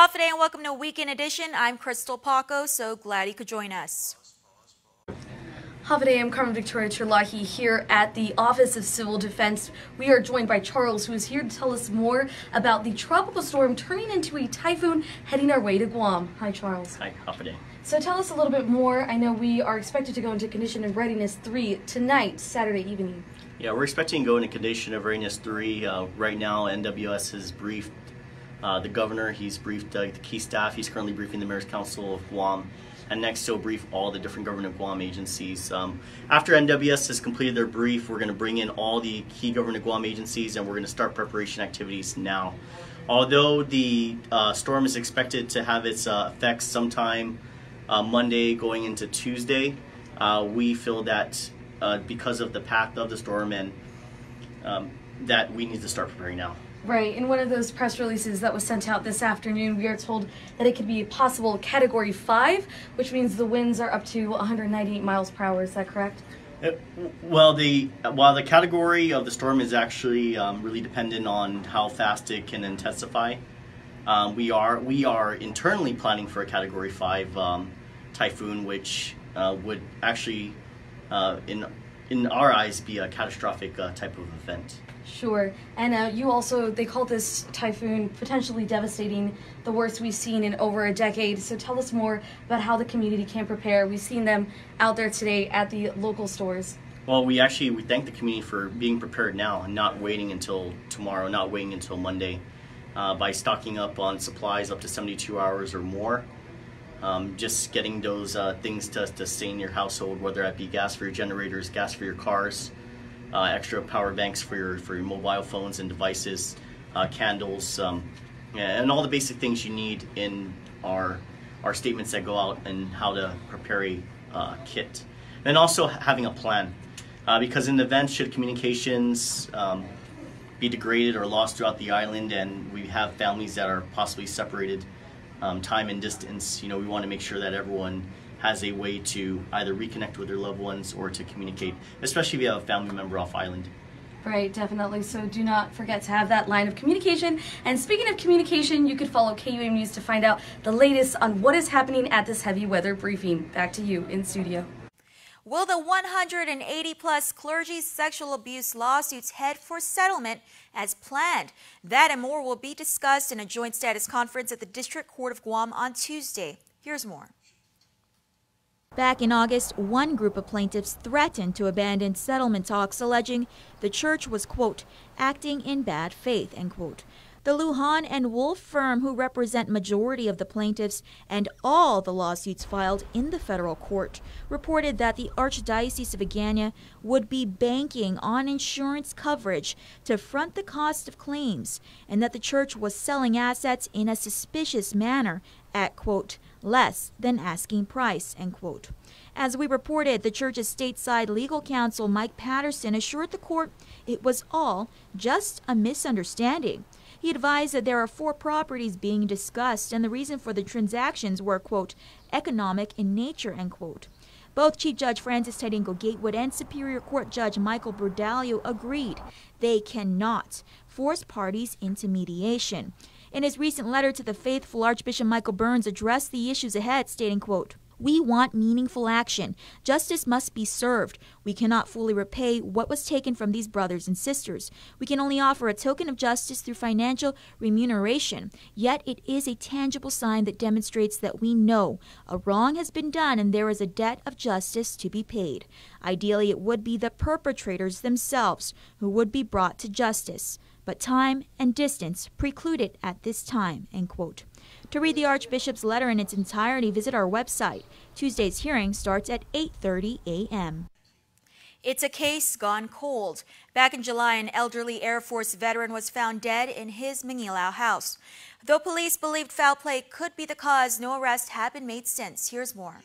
Half a day and welcome to Weekend Edition. I'm Crystal Paco, so glad you could join us. Half a day, I'm Carmen Victoria Terlahi here at the Office of Civil Defense. We are joined by Charles, who is here to tell us more about the tropical storm turning into a typhoon heading our way to Guam. Hi, Charles. Hi, half a day. So tell us a little bit more. I know we are expected to go into Condition of Readiness 3 tonight, Saturday evening. Yeah, we're expecting to go into Condition of Readiness 3. Right now, NWS has briefed the governor. He's briefed the key staff. He's currently briefing the Mayor's Council of Guam. And next he'll brief all the different government of Guam agencies. After NWS has completed their brief, we're going to bring in all the key government of Guam agencies and we're going to start preparation activities now. Although the storm is expected to have its effects sometime Monday going into Tuesday, we feel that because of the path of the storm and that we need to start preparing now. Right. In one of those press releases that was sent out this afternoon, we are told that it could be a possible Category 5, which means the winds are up to 198 miles per hour. Is that correct? While the category of the storm is actually really dependent on how fast it can intensify, we are internally planning for a Category 5 typhoon, which would actually, in our eyes, be a catastrophic type of event. Sure. And they call this typhoon potentially devastating, the worst we've seen in over a decade. So tell us more about how the community can prepare. We've seen them out there today at the local stores. Well, we thank the community for being prepared now and not waiting until tomorrow, not waiting until Monday, by stocking up on supplies up to 72 hours or more. Just getting those things to stay in your household, whether that be gas for your generators, gas for your cars, extra power banks for your mobile phones and devices, candles, and all the basic things you need in our statements that go out and how to prepare a kit. And also having a plan, because in the event should communications be degraded or lost throughout the island and we have families that are possibly separated time and distance, we want to make sure that everyone has a way to either reconnect with their loved ones or to communicate, especially if you have a family member off island. Right, definitely. So do not forget to have that line of communication. And speaking of communication, you could follow KUAM News to find out the latest on what is happening at this heavy weather briefing. Back to you in studio. Will the 180-plus clergy sexual abuse lawsuits head for settlement as planned? That and more will be discussed in a joint status conference at the District Court of Guam on Tuesday. Here's more. Back in August, one group of plaintiffs threatened to abandon settlement talks, alleging the church was, quote, acting in bad faith, end quote. The Lujan and Wolf firm, who represent majority of the plaintiffs and all the lawsuits filed in the federal court, reported that the Archdiocese of Agana would be banking on insurance coverage to front the cost of claims, and that the church was selling assets in a suspicious manner at, quote, less than asking price, end quote. As we reported, the church's stateside legal counsel, Mike Patterson, assured the court it was all just a misunderstanding. He advised that there are 4 properties being discussed and the reason for the transactions were, quote, economic in nature, end quote. Both Chief Judge Francis Tidingo Gatewood and Superior Court Judge Michael Burdalio agreed they cannot force parties into mediation. In his recent letter to the faithful, Archbishop Michael Burns addressed the issues ahead, stating, quote, we want meaningful action. Justice must be served. We cannot fully repay what was taken from these brothers and sisters. We can only offer a token of justice through financial remuneration. Yet it is a tangible sign that demonstrates that we know a wrong has been done and there is a debt of justice to be paid. Ideally, it would be the perpetrators themselves who would be brought to justice. But time and distance preclude it at this time, end quote. To read the Archbishop's letter in its entirety, visit our website. Tuesday's hearing starts at 8:30 a.m. It's a case gone cold. Back in July, an elderly Air Force veteran was found dead in his Manilao house. Though police believed foul play could be the cause, no arrests have been made since. Here's more.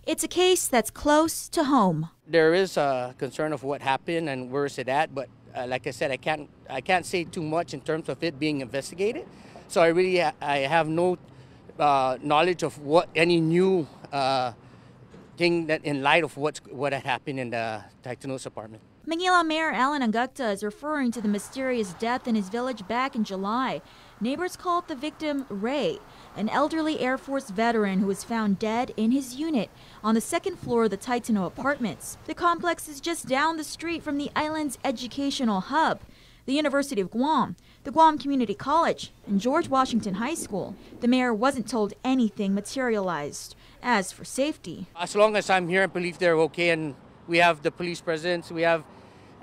It's a case that's close to home. There is a concern of what happened and where is it at, but like I said, I can't say too much in terms of it being investigated. So I have no knowledge of what any new thing that in light of what had happened in the Taitanos apartment. Manila Mayor Alan Angacta is referring to the mysterious death in his village back in July. Neighbors called the victim Ray, an elderly Air Force veteran who was found dead in his unit on the second floor of the Taitano apartments. The complex is just down the street from the island's educational hub, the University of Guam, the Guam Community College, and George Washington High School. The mayor wasn't told anything materialized. As for safety, as long as I'm here, I believe they're okay, and we have the police presence. We have,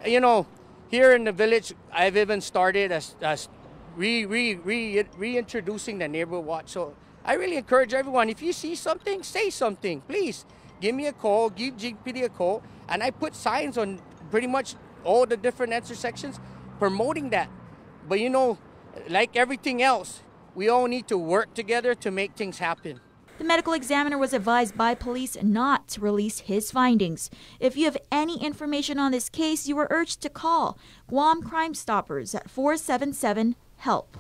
you know, here in the village, I've even started as reintroducing the neighborhood watch. So I really encourage everyone, if you see something, say something. Please give me a call, give GPD a call, and I put signs on pretty much all the different intersections promoting that. But you know, like everything else, we all need to work together to make things happen. the medical examiner was advised by police not to release his findings. If you have any information on this case, you are urged to call Guam Crime Stoppers at 477-HELP.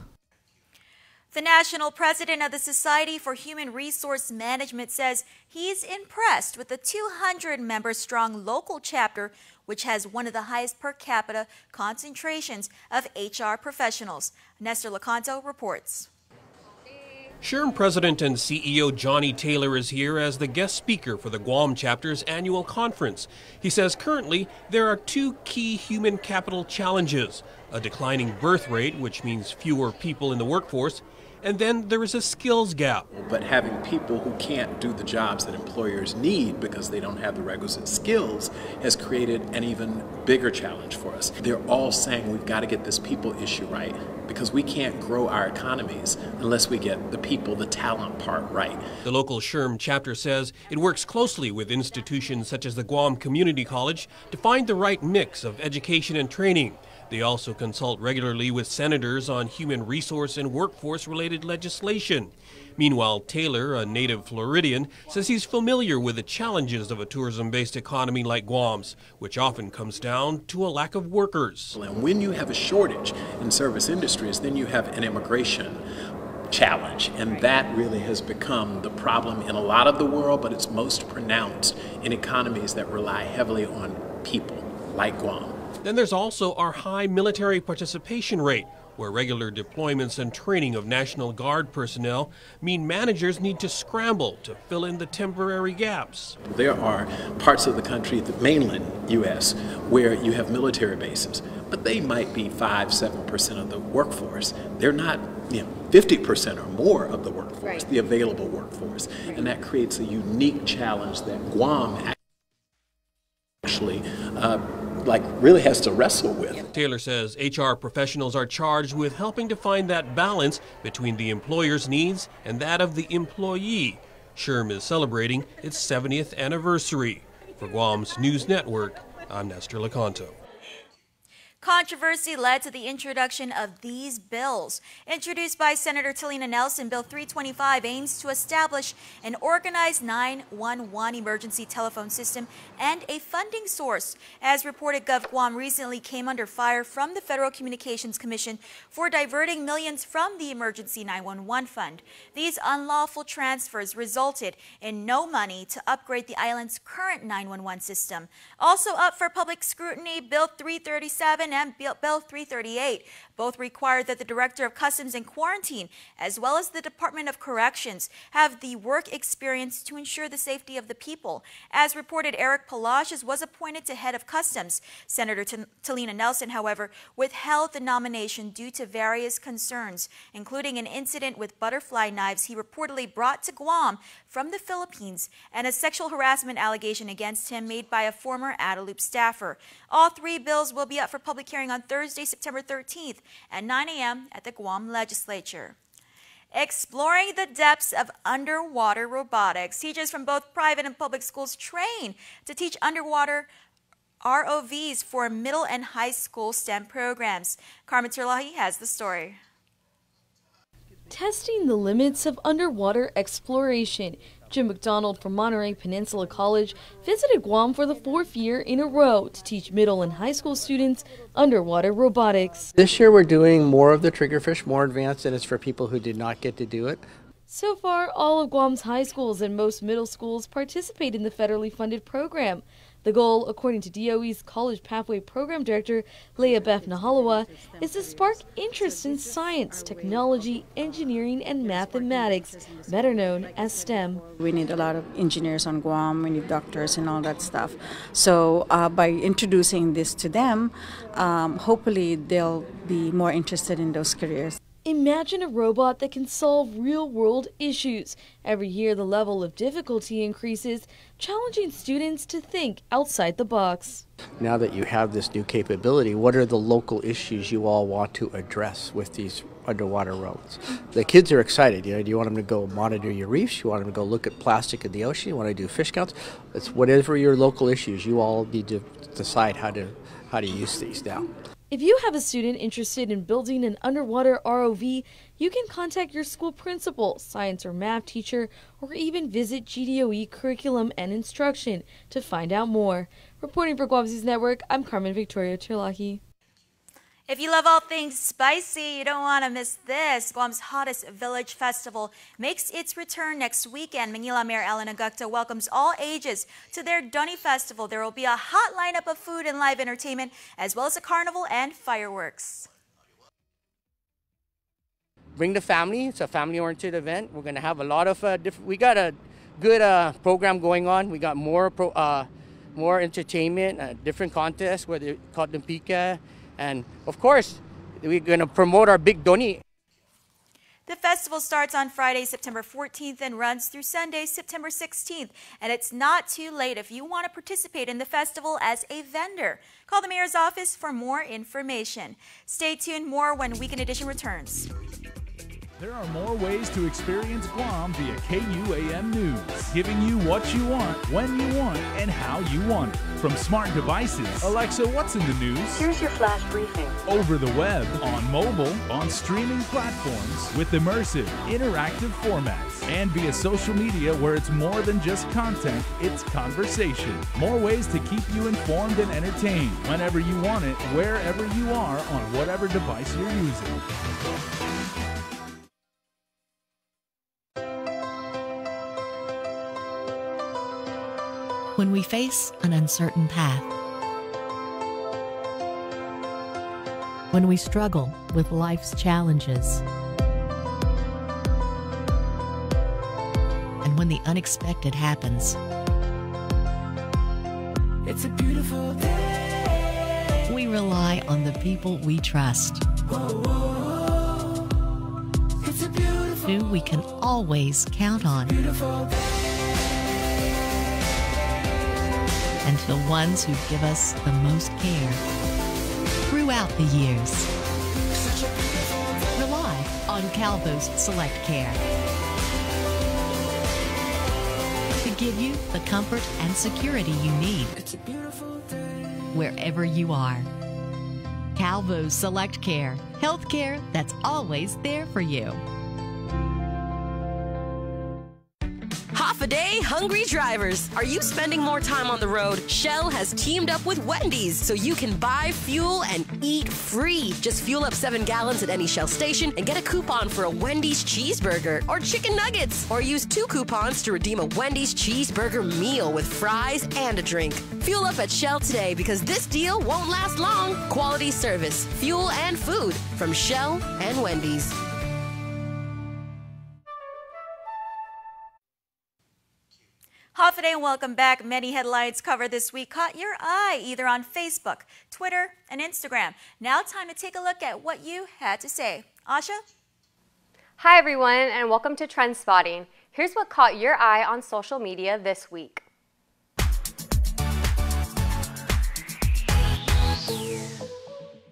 The national president of the Society for Human Resource Management says he's impressed with the 200-member-strong local chapter, which has one of the highest per capita concentrations of HR professionals. Nestor Lacanto reports. SHRM President and CEO Johnny Taylor is here as the guest speaker for the Guam chapter's annual conference. He says currently there are two key human capital challenges: a declining birth rate, which means fewer people in the workforce, and then there is a skills gap. But having people who can't do the jobs that employers need because they don't have the requisite skills has created an even bigger challenge for us. They're all saying we've got to get this people issue right because we can't grow our economies unless we get the people, the talent part right. The local SHRM chapter says it works closely with institutions such as the Guam Community College to find the right mix of education and training. They also consult regularly with senators on human resource and workforce-related legislation. Meanwhile, Taylor, a native Floridian, says he's familiar with the challenges of a tourism-based economy like Guam's, which often comes down to a lack of workers. And when you have a shortage in service industries, then you have an immigration challenge, and that really has become the problem in a lot of the world, but it's most pronounced in economies that rely heavily on people, like Guam. Then there's also our high military participation rate, where regular deployments and training of National Guard personnel mean managers need to scramble to fill in the temporary gaps. There are parts of the country, the mainland U.S., where you have military bases, but they might be 5-7% of the workforce. They're not 50% or more of the workforce, the available workforce. And that creates a unique challenge that Guam actually really has to wrestle with. Taylor says HR professionals are charged with helping to find that balance between the employer's needs and that of the employee. SHRM is celebrating its 70th anniversary. For Guam's News Network, I'm Nestor Lacanto. Controversy led to the introduction of these bills. Introduced by Senator Talina Nelson, Bill 325 aims to establish an organized 911 emergency telephone system and a funding source. As reported, GovGuam recently came under fire from the Federal Communications Commission for diverting millions from the Emergency 911 Fund. These unlawful transfers resulted in no money to upgrade the island's current 911 system. Also up for public scrutiny, Bill 337 and Bill 338 both require that the Director of Customs and Quarantine, as well as the Department of Corrections, have the work experience to ensure the safety of the people. As reported, Eric Palacios was appointed to head of Customs. Senator Talina Nelson, however, withheld the nomination due to various concerns, including an incident with butterfly knives he reportedly brought to Guam from the Philippines and a sexual harassment allegation against him made by a former Adelup staffer. All three bills will be up for public hearing on Thursday, September 13th at 9 a.m. at the Guam Legislature. Exploring the depths of underwater robotics. Teachers from both private and public schools train to teach underwater ROVs for middle and high school STEM programs. Carmen Turlahi has the story. Testing the limits of underwater exploration. Jim McDonald from Monterey Peninsula College visited Guam for the 4th year in a row to teach middle and high school students underwater robotics. This year we're doing more of the triggerfish, more advanced, and it's for people who did not get to do it. So far, all of Guam's high schools and most middle schools participate in the federally funded program. The goal, according to DOE's College Pathway Program Director, Leah Beth Nahalawa, is to spark interest in science, technology, engineering, and mathematics, better known as STEM. We need a lot of engineers on Guam, we need doctors and all that stuff. So by introducing this to them, hopefully they'll be more interested in those careers. Imagine a robot that can solve real-world issues. Every year, the level of difficulty increases, challenging students to think outside the box. Now that you have this new capability, what are the local issues you all want to address with these underwater robots? The kids are excited. Do you want them to go monitor your reefs? You want them to go look at plastic in the ocean? You want to do fish counts? It's whatever your local issues. You all need to decide how to use these now. If you have a student interested in building an underwater ROV, you can contact your school principal, science or math teacher, or even visit GDOE Curriculum and Instruction to find out more. Reporting for Guam News Network, I'm Carmen Victoria Terlahi. If you love all things spicy, you don't want to miss this. Guam's hottest village festival makes its return next weekend. Manila Mayor Alan Agacta welcomes all ages to their Dunny Festival. There will be a hot lineup of food and live entertainment, as well as a carnival and fireworks. Bring the family. It's a family-oriented event. We're going to have a lot of we got a good program going on. We got more entertainment, different contests, whether called Pika. And of course, we're going to promote our big doni. The festival starts on Friday, September 14th and runs through Sunday, September 16th. And it's not too late if you want to participate in the festival as a vendor. Call the mayor's office for more information. Stay tuned, more when Weekend Edition returns. There are more ways to experience Guam via KUAM News, giving you what you want, when you want, and how you want it. From smart devices, Alexa, what's in the news? Here's your flash briefing. Over the web, on mobile, on streaming platforms, with immersive, interactive formats, and via social media where it's more than just content, it's conversation. More ways to keep you informed and entertained whenever you want it, wherever you are, on whatever device you're using. When we face an uncertain path, when we struggle with life's challenges, and when the unexpected happens, it's a beautiful day. We rely on the people we trust, it's a beautiful, who we can always count on. And the ones who give us the most care throughout the years. Rely on Calvo's Select Care to give you the comfort and security you need wherever you are. Calvo's Select Care, healthcare that's always there for you. Half-a-day hungry drivers. Are you spending more time on the road? Shell has teamed up with Wendy's so you can buy fuel and eat free. Just fuel up 7 gallons at any Shell station and get a coupon for a Wendy's cheeseburger or chicken nuggets. Or use 2 coupons to redeem a Wendy's cheeseburger meal with fries and a drink. Fuel up at Shell today because this deal won't last long. Quality service, fuel and food from Shell and Wendy's. Half a day and welcome back. Many headlines covered this week caught your eye either on Facebook, Twitter, and Instagram. Now time to take a look at what you had to say. Asha? Hi everyone and welcome to Trend Spotting. Here's what caught your eye on social media this week.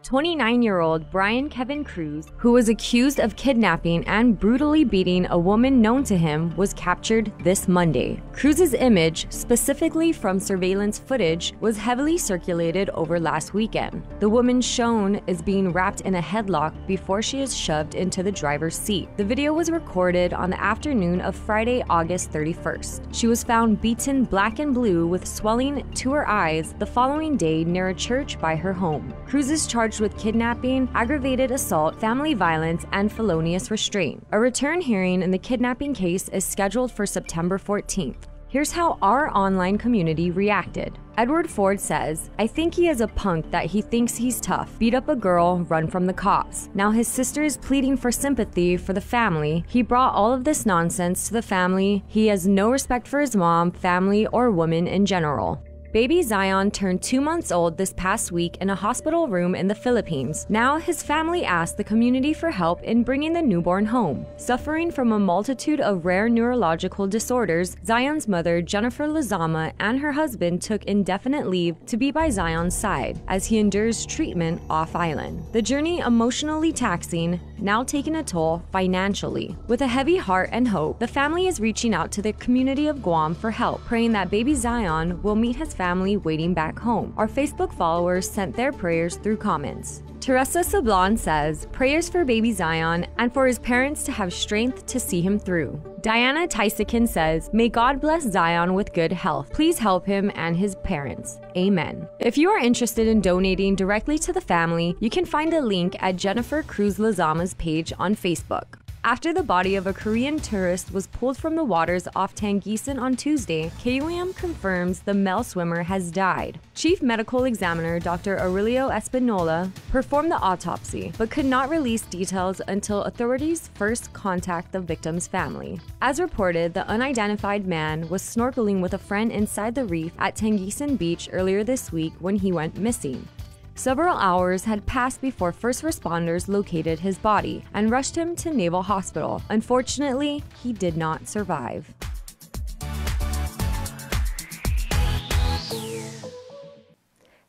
29-year-old Brian Kevin Cruz, who was accused of kidnapping and brutally beating a woman known to him, was captured this Monday. Cruz's image, specifically from surveillance footage, was heavily circulated over last weekend. The woman shown is being wrapped in a headlock before she is shoved into the driver's seat. The video was recorded on the afternoon of Friday, August 31st. She was found beaten black and blue with swelling to her eyes the following day near a church by her home. Cruz is charged with kidnapping, aggravated assault, family violence, and felonious restraint. A return hearing in the kidnapping case is scheduled for September 14th. Here's how our online community reacted. Edward Ford says, "I think he is a punk that he thinks he's tough. Beat up a girl, run from the cops. Now his sister is pleading for sympathy for the family. He brought all of this nonsense to the family. He has no respect for his mom, family, or women in general." Baby Zion turned 2 months old this past week in a hospital room in the Philippines. Now his family asked the community for help in bringing the newborn home. Suffering from a multitude of rare neurological disorders, Zion's mother, Jennifer Lozama, and her husband took indefinite leave to be by Zion's side as he endures treatment off-island. The journey emotionally taxing, now taking a toll financially. With a heavy heart and hope, the family is reaching out to the community of Guam for help, praying that baby Zion will meet his family waiting back home. Our Facebook followers sent their prayers through comments. Teresa Sablon says, "Prayers for baby Zion and for his parents to have strength to see him through." Diana Tysikin says, "May God bless Zion with good health. Please help him and his parents. Amen." If you are interested in donating directly to the family, you can find a link at Jennifer Cruz Lozama's page on Facebook. After the body of a Korean tourist was pulled from the waters off Tangisan on Tuesday, KUAM confirms the male swimmer has died. Chief Medical Examiner Dr. Aurelio Espinola performed the autopsy, but could not release details until authorities first contact the victim's family. As reported, the unidentified man was snorkeling with a friend inside the reef at Tangisan Beach earlier this week when he went missing. Several hours had passed before first responders located his body and rushed him to Naval Hospital. Unfortunately, he did not survive.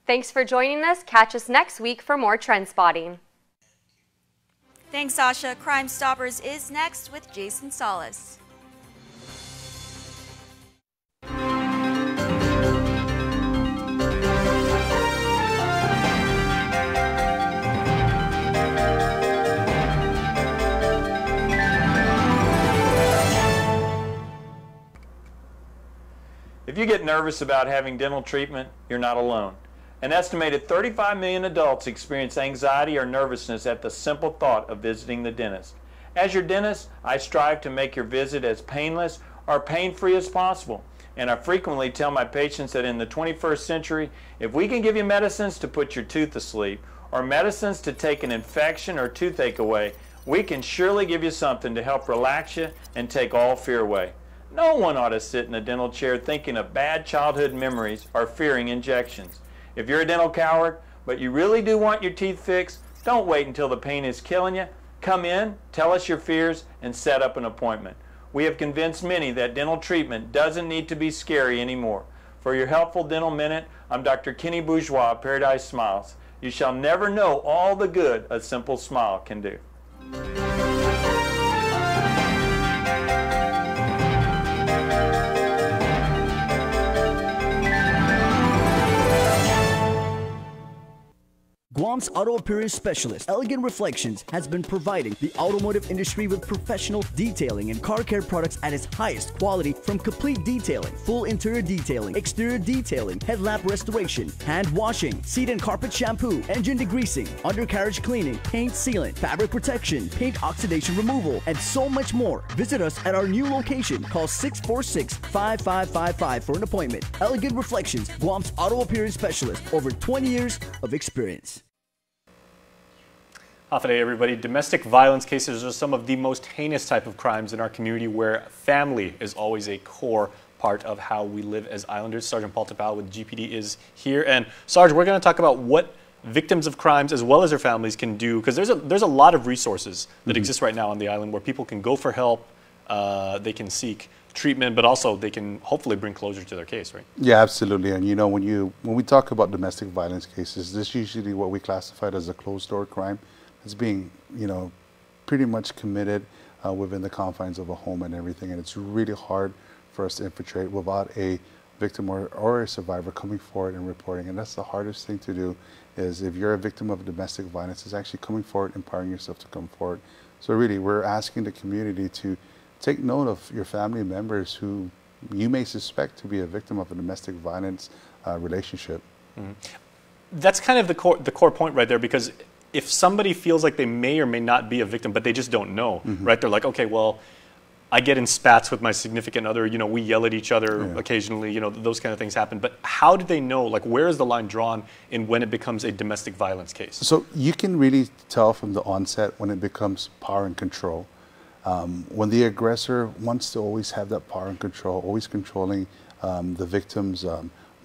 Thanks for joining us. Catch us next week for more trend spotting. Thanks, Sasha. Crime Stoppers is next with Jason Salas. If you get nervous about having dental treatment, you're not alone. An estimated 35 million adults experience anxiety or nervousness at the simple thought of visiting the dentist. As your dentist, I strive to make your visit as painless or pain-free as possible. And I frequently tell my patients that in the 21st century, if we can give you medicines to put your tooth to sleep or medicines to take an infection or toothache away, we can surely give you something to help relax you and take all fear away. No one ought to sit in a dental chair thinking of bad childhood memories or fearing injections. If you're a dental coward, but you really do want your teeth fixed, don't wait until the pain is killing you. Come in, tell us your fears, and set up an appointment. We have convinced many that dental treatment doesn't need to be scary anymore. For your helpful dental minute, I'm Dr. Kenny Bourgeois of Paradise Smiles. You shall never know all the good a simple smile can do. Guam's auto appearance specialist, Elegant Reflections, has been providing the automotive industry with professional detailing and car care products at its highest quality, from complete detailing, full interior detailing, exterior detailing, headlamp restoration, hand washing, seat and carpet shampoo, engine degreasing, undercarriage cleaning, paint sealant, fabric protection, paint oxidation removal, and so much more. Visit us at our new location. Call 646-5555 for an appointment. Elegant Reflections, Guam's auto appearance specialist, over 20 years of experience. Today, everybody. Domestic violence cases are some of the most heinous type of crimes in our community, where family is always a core part of how we live as islanders. Sergeant Paul Tapal with GPD is here. And Sarge, we're going to talk about what victims of crimes as well as their families can do, because there's a lot of resources that exist right now on the island where people can go for help, they can seek treatment, but also they can hopefully bring closure to their case, right? Yeah, absolutely. And you know, when we talk about domestic violence cases, this is usually what we classified as a closed door crime. It's being, you know, pretty much committed within the confines of a home and everything, and it's really hard for us to infiltrate without a victim or a survivor coming forward and reporting. And that's the hardest thing to do, is if you're a victim of domestic violence, is actually coming forward, empowering yourself to come forward. So really, we're asking the community to take note of your family members who you may suspect to be a victim of a domestic violence relationship. That's kind of the core point right there, because if somebody feels like they may or may not be a victim, but they just don't know, right? They're like, okay, well, I get in spats with my significant other, you know, we yell at each other occasionally, you know, those kind of things happen. But how do they know, like, where is the line drawn in when it becomes a domestic violence case? So you can really tell from the onset when it becomes power and control. When the aggressor wants to always have that power and control, always controlling the victim's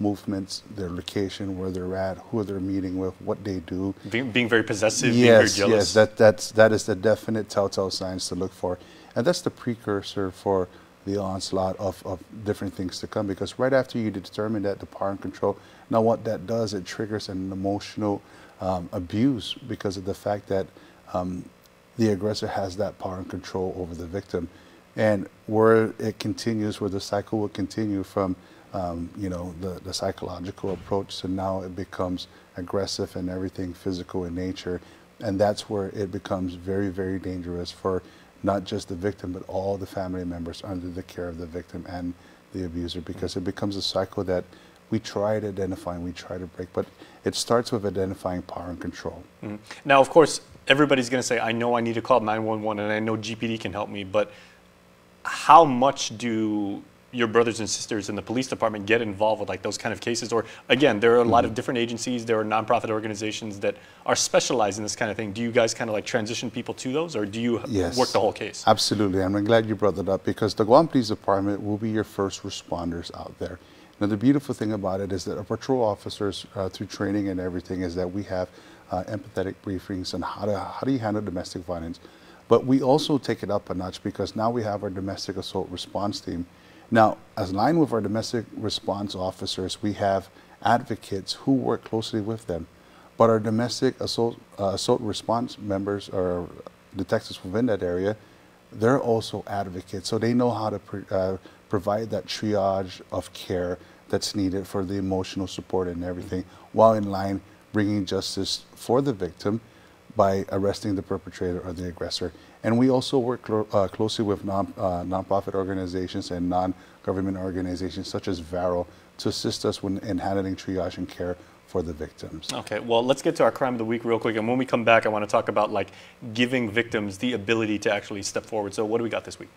movements, their location, where they're at, who they're meeting with, what they do. Being very possessive, being very jealous. Yes, that is the definite telltale signs to look for. And that's the precursor for the onslaught of different things to come, because right after you determine that the power and control, now what that does, it triggers an emotional abuse because of the fact that the aggressor has that power and control over the victim. And where it continues, where the cycle will continue from you know, the psychological approach, so now it becomes aggressive and everything physical in nature. And that's where it becomes very, very dangerous for not just the victim, but all the family members under the care of the victim and the abuser, because it becomes a cycle that we try to identify and we try to break, but it starts with identifying power and control. Now, of course, everybody's going to say, I know I need to call 911 and I know GPD can help me, but how much do your brothers and sisters in the police department get involved with like those kind of cases? Or again, there are a lot of different agencies, there are nonprofit organizations that are specialized in this kind of thing. Do you guys kind of like transition people to those, or do you work the whole case? Absolutely, and I'm glad you brought that up, because the Guam Police Department will be your first responders out there. Now, the beautiful thing about it is that our patrol officers, through training and everything, is that we have empathetic briefings on how do you handle domestic violence. But we also take it up a notch, because now we have our domestic assault response team. Now, as line with our domestic response officers, we have advocates who work closely with them. But our domestic assault response members, or detectives within that area, they're also advocates. So they know how to provide that triage of care that's needed for the emotional support and everything, while in line bringing justice for the victim by arresting the perpetrator or the aggressor. And we also work closely with nonprofit organizations and non-government organizations such as VARO to assist us in handling triage and care for the victims. Okay, well, let's get to our crime of the week real quick. And when we come back, I want to talk about like giving victims the ability to actually step forward. So what do we got this week?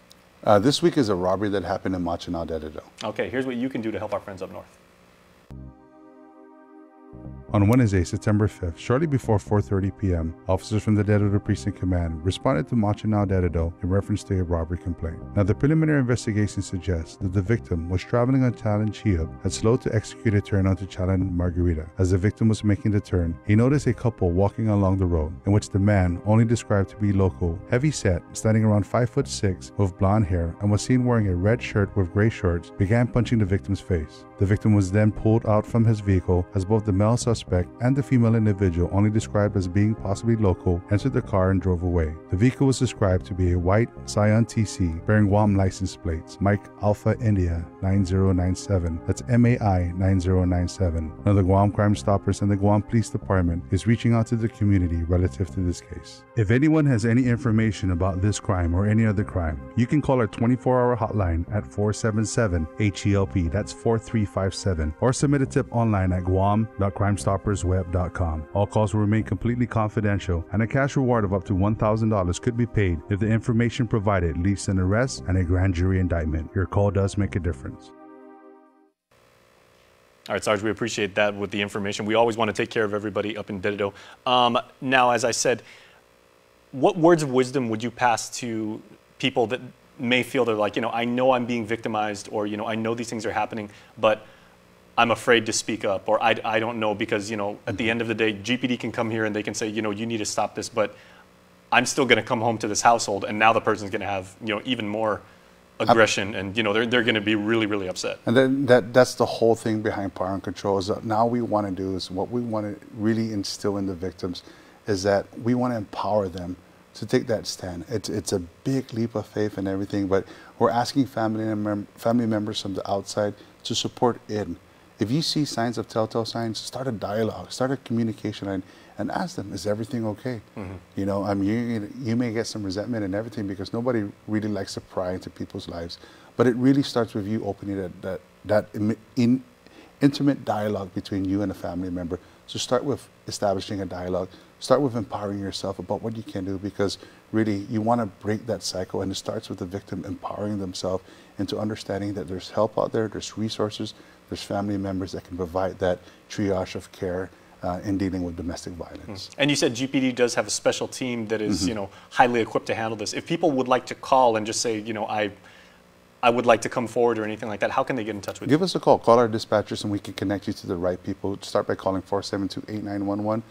This week is a robbery that happened in Machinao, Dededo. Okay, here's what you can do to help our friends up north. On Wednesday, September 5th, shortly before 4:30 p.m., officers from the Dededo Precinct Command responded to Machinao, Dededo in reference to a robbery complaint. Now, the preliminary investigation suggests that the victim was traveling on Chalan Chihab, had slowed to execute a turn onto Chalan Margarita. As the victim was making the turn, he noticed a couple walking along the road, in which the man, only described to be local, heavy-set, standing around 5'6", with blonde hair, and was seen wearing a red shirt with gray shorts, began punching the victim's face. The victim was then pulled out from his vehicle as both the male suspect and the female individual, only described as being possibly local, entered the car and drove away. The vehicle was described to be a white Scion TC bearing Guam license plates, Mike Alpha India 9097, that's MAI 9097. Now, the Guam Crime Stoppers and the Guam Police Department is reaching out to the community relative to this case. If anyone has any information about this crime or any other crime, you can call our 24-hour hotline at 477-HELP, that's 4357, or submit a tip online at guam.crimestoppersweb.com. All calls will remain completely confidential, and a cash reward of up to $1,000 could be paid if the information provided leads to an arrest and a grand jury indictment. Your call does make a difference. All right, Sarge, we appreciate that with the information. We always want to take care of everybody up in Dededo. Now, as I said, what words of wisdom would you pass to people that may feel they're like, you know I'm being victimized, or, I know these things are happening, but I'm afraid to speak up, or I don't know, because, at the end of the day, GPD can come here and they can say, you need to stop this, but I'm still going to come home to this household, and now the person's going to have, even more aggression, and, they're going to be really, really upset. And then that's the whole thing behind power and control, is that now we want to do is what we want to really instill in the victims is that we want to empower them to take that stand. It's a big leap of faith and everything, but we're asking family members from the outside to support in. If you see signs of telltale signs, start a dialogue, start a communication, and ask them, is everything okay? You may get some resentment and everything, because nobody really likes to pry into people's lives. But it really starts with you opening that intimate dialogue between you and a family member. So start with establishing a dialogue. Start with empowering yourself about what you can do, because really you want to break that cycle, and it starts with the victim empowering themselves into understanding that there's help out there, there's resources, there's family members that can provide that triage of care in dealing with domestic violence. And you said GPD does have a special team that is, you know, highly equipped to handle this. If people would like to call and just say, you know, I would like to come forward or anything like that, how can they get in touch with you? Give us a call. Call our dispatchers and we can connect you to the right people. Start by calling 472-8911.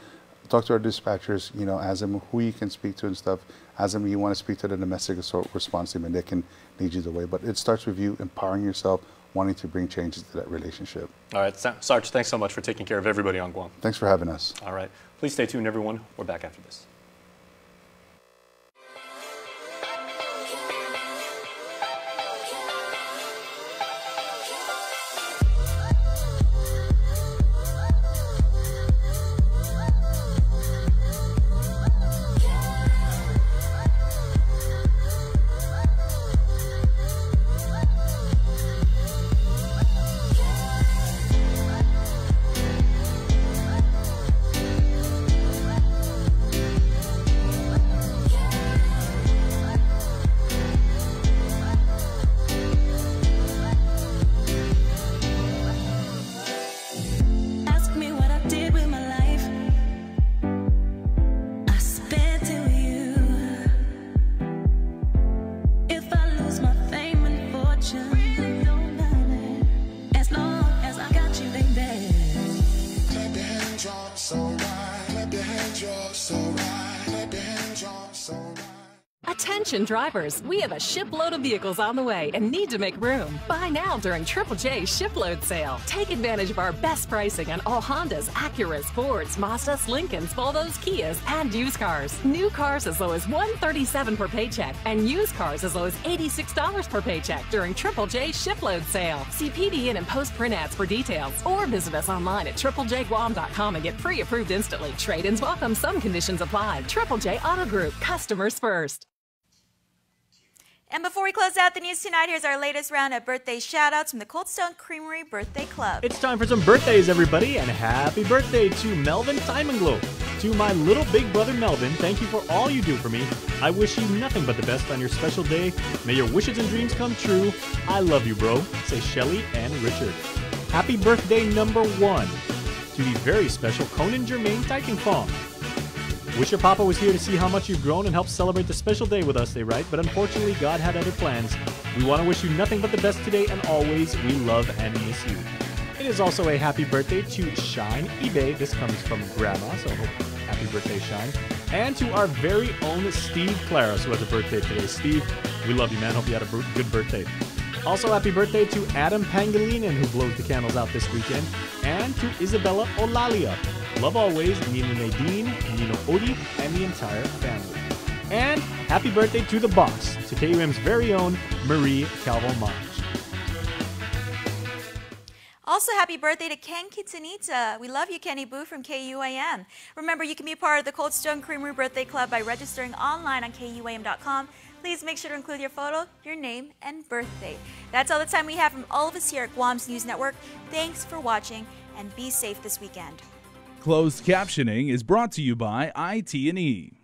Talk to our dispatchers, you know, ask them who you can speak to and stuff. Ask them you want to speak to the domestic assault response team, and they can lead you the way. But it starts with you empowering yourself, wanting to bring changes to that relationship. All right, Sarge, thanks so much for taking care of everybody on Guam. Thanks for having us. All right, please stay tuned, everyone. We're back after this. Attention drivers, we have a shipload of vehicles on the way and need to make room. Buy now during Triple J's shipload sale. Take advantage of our best pricing on all Hondas, Acuras, Fords, Mazdas, Lincolns, Volvos, Kias, and used cars. New cars as low as $137 per paycheck and used cars as low as $86 per paycheck during Triple J's shipload sale. See PDN and post print ads for details, or visit us online at triplejguam.com and get pre-approved instantly. Trade-ins welcome. Some conditions apply. Triple J Auto Group. Customers first. And before we close out the news tonight, here's our latest round of birthday shout-outs from the Cold Stone Creamery Birthday Club. It's time for some birthdays, everybody, and happy birthday to Melvin Timenglow. To my little big brother Melvin, thank you for all you do for me. I wish you nothing but the best on your special day. May your wishes and dreams come true. I love you, bro, say Shelly and Richard. Happy birthday number 1 to the very special Conan Germain Taikingfong. Wish your papa was here to see how much you've grown and help celebrate the special day with us, they write, but unfortunately God had other plans. We want to wish you nothing but the best today, and always we love and miss you. It is also a happy birthday to Shine eBay. This comes from Grandma, so happy birthday, Shine. And to our very own Steve Claris, who has a birthday today. Steve, we love you, man. Hope you had a good birthday. Also, happy birthday to Adam Pangilinan, who blows the candles out this weekend, and to Isabella Olalia. Love always, Nina Nadine, Nino Odi, and the entire family. And happy birthday to the boss, to KUAM's very own Marie Calvo-Monge. Also, happy birthday to Ken Kitsanita. We love you, Kenny Boo from KUAM. Remember, you can be a part of the Cold Stone Creamery Birthday Club by registering online on KUAM.com. Please make sure to include your photo, your name, and birthday. That's all the time we have from all of us here at Guam's News Network. Thanks for watching, and be safe this weekend. Closed captioning is brought to you by IT&E.